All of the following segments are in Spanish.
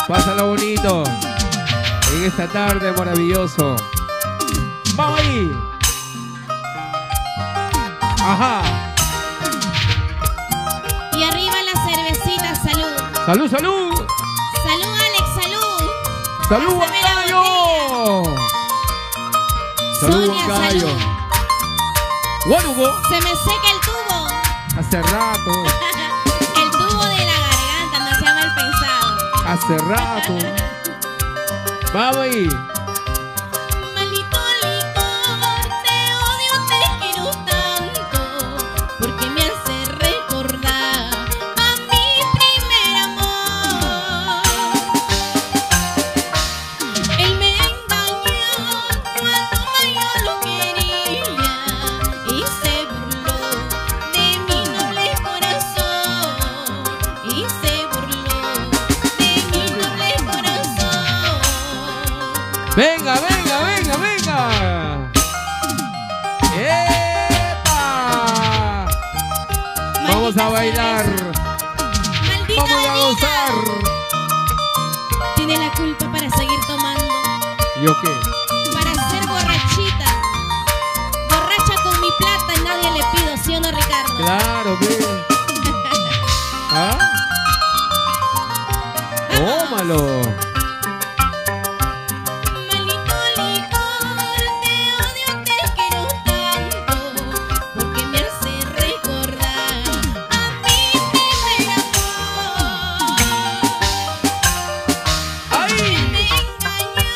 Pásalo bonito en esta tarde maravilloso. ¡Vamos ahí! ¡Ajá! Y arriba la cervecita, salud. ¡Salud, salud! ¡Salud, Alex, salud! ¡Salud, Huancayo! ¡Salud, Sonia, Huancayo! salud. ¡Guarugo! Se me seca el tubo. Hace rato, El tubo de la garganta, no sea mal pensado. hace rato. ¡Vamos ahí! Maldito licor, te odio, te quiero tanto, porque me hace recordar a mi primer amor. Él me engañó cuando más yo lo quería y se burló de mi noble corazón. Y se burló de mi noble corazón. ¡Venga, venga, venga, venga! ¡Epa! Vamos a bailar. Maldita Vamos a gozar. Tiene la culpa para seguir tomando, ¿Yo qué? para ser borrachita. Borracha con mi plata y nadie le pido, ¿sí o no, Ricardo? Claro, ve. ¿Ah? ¡Tómalo! Maldito licor, te odio, te quiero tanto, porque me hace recordar a mi primer amor. ¡Ay! Me engañó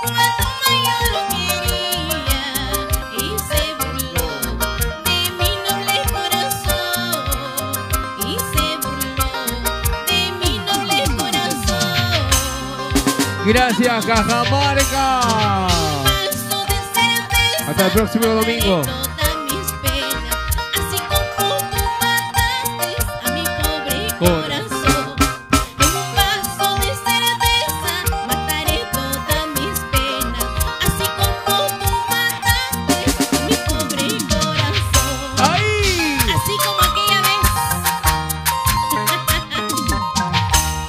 cuando más yo lo quería y se burló de mi noble corazón. Y se burló de mi noble corazón. Gracias, Cajamarca. Vaso de cerveza Hasta el próximo domingo. todas mis penas, así como tú mataste a mi pobre corazón. En un vaso de cerveza mataré todas mis penas, así como tú mataste a mi pobre corazón. ¡Ay! Así como aquella vez.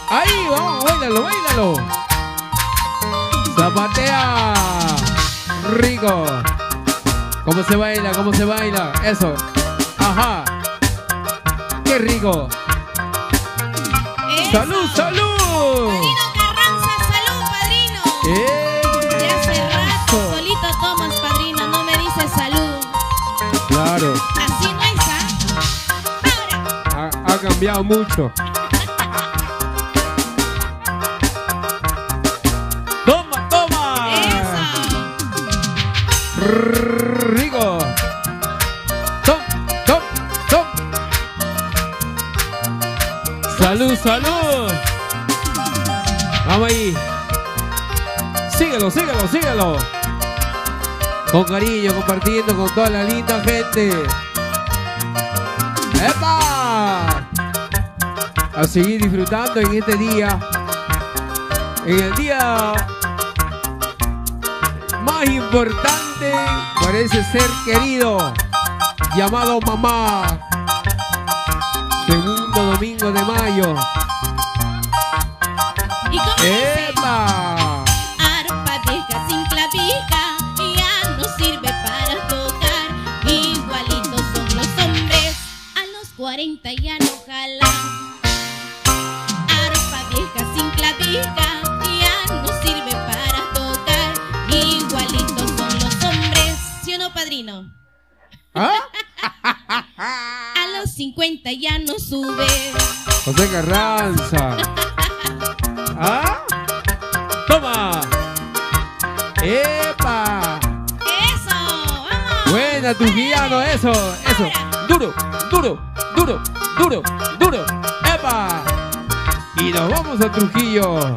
¡Ahí! ¡Vamos! ¡Báilalo, báilalo! ¡Zapatea! ¡Rico! ¿Cómo se baila? ¿Cómo se baila? Eso. ¡Ajá! ¡Qué rico! Eso. ¡Salud, salud! Padrino Carranza, salud, padrino. Ya hace rato solito tomas, padrino, no me dices salud. Claro, Así no es, ¿ah? Ahora. ha cambiado mucho. ¡Toma, toma! Eso. ¡Rico! ¡Tom, tom, tom! ¡Salud, salud! Vamos ahí. Síguelo, síguelo, síguelo. Con cariño, compartiendo con toda la linda gente. ¡Epa! A seguir disfrutando en este día. En el día más importante, parece ser querido, llamado mamá. Segundo domingo de mayo. ¿Y cómo dice? ¡Epa! Arpa vieja sin clavija ya no sirve para tocar. Igualitos son los hombres, a los 40 ya no jalan. Arpa vieja sin clavija ya no sirve para tocar. Igualitos son los hombres, ¿sí o no, padrino? ¿Ah? A los 50 ya no sube. José Carranza. ¿Ah? ¡Toma! ¡Epa! Eso, vamos. Buena, Trujillano, eso, eso. Duro, duro, duro, duro, duro. ¡Epa! Y nos vamos a Trujillo.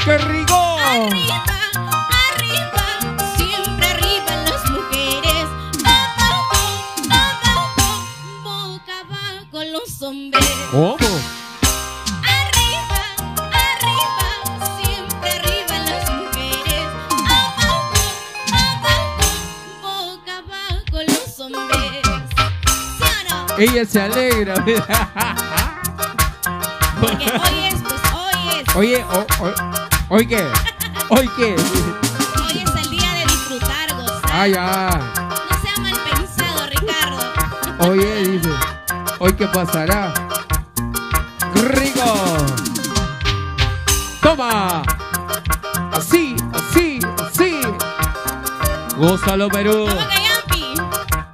¡Qué rico! Arriba, arriba, siempre arriba las mujeres. Abajo, boca abajo los hombres. ¿Cómo? Arriba, arriba, siempre arriba las mujeres. Abajo, boca abajo los hombres. ¿Sí o no? Ella se alegra. Porque hoy es, pues hoy es. Oye, ¿hoy qué? ¿Hoy qué? Hoy es el día de disfrutar, gozar. Ah, ya. No sea mal pensado, Ricardo. Oye, dice. ¿Hoy qué pasará? ¡Rico! ¡Toma! Así, así, así. Gózalo, Perú. ¿Cómo que Yampi?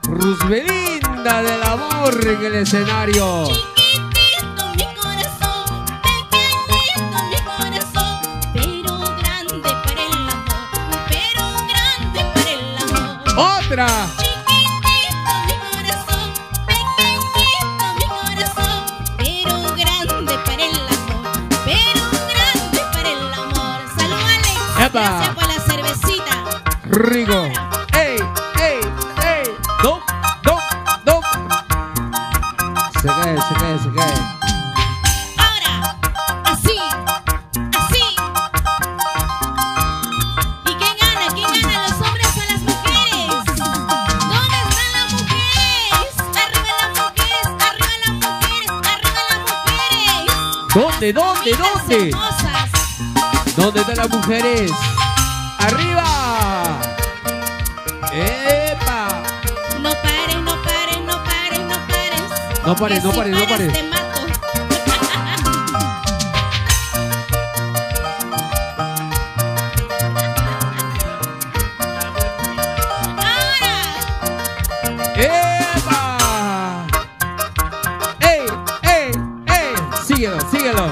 Rusbelinda del amor en el escenario. Chiquitito mi corazón, pequeñito mi corazón, pero grande para el amor, pero grande para el amor. ¡Otra! Chiquitito mi corazón, pequeñito mi corazón, pero grande para el amor, pero grande para el amor. Salud, Alex. ¡Epa! Gracias por la cervecita. ¡Rico! ¡Ey, ey, ey! ¡Dop, dop, dop! Se cae, se cae, se cae. Ahora, así, así. ¿Y quién gana? ¿Quién gana? ¿Los hombres o las mujeres? ¿Dónde están las mujeres? Arriba las mujeres, arriba las mujeres, arriba las mujeres. ¿Dónde, dónde, Lindas, dónde? hermosas. ¿Dónde están las mujeres? ¡Arriba! ¡Epa! No pares, no pares, no pares, no pares. No pares, Que no si pares, no pares. Te mato. Ahora. ¡Epa! ¡Ey, ey, ey! Síguelo, síguelo.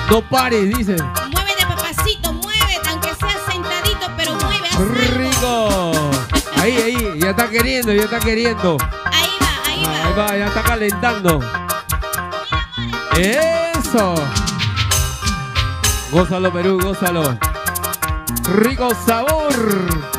No pares, dice. Muévete, papacito, muévete, aunque sea sentadito, pero mueve, haz algo. ¡Rico! Ahí, ahí, ya está queriendo, ya está queriendo. Ahí va, ahí va. Ahí va, ya está calentando. ¡Eso! Gózalo, Perú, gózalo. ¡Rico sabor!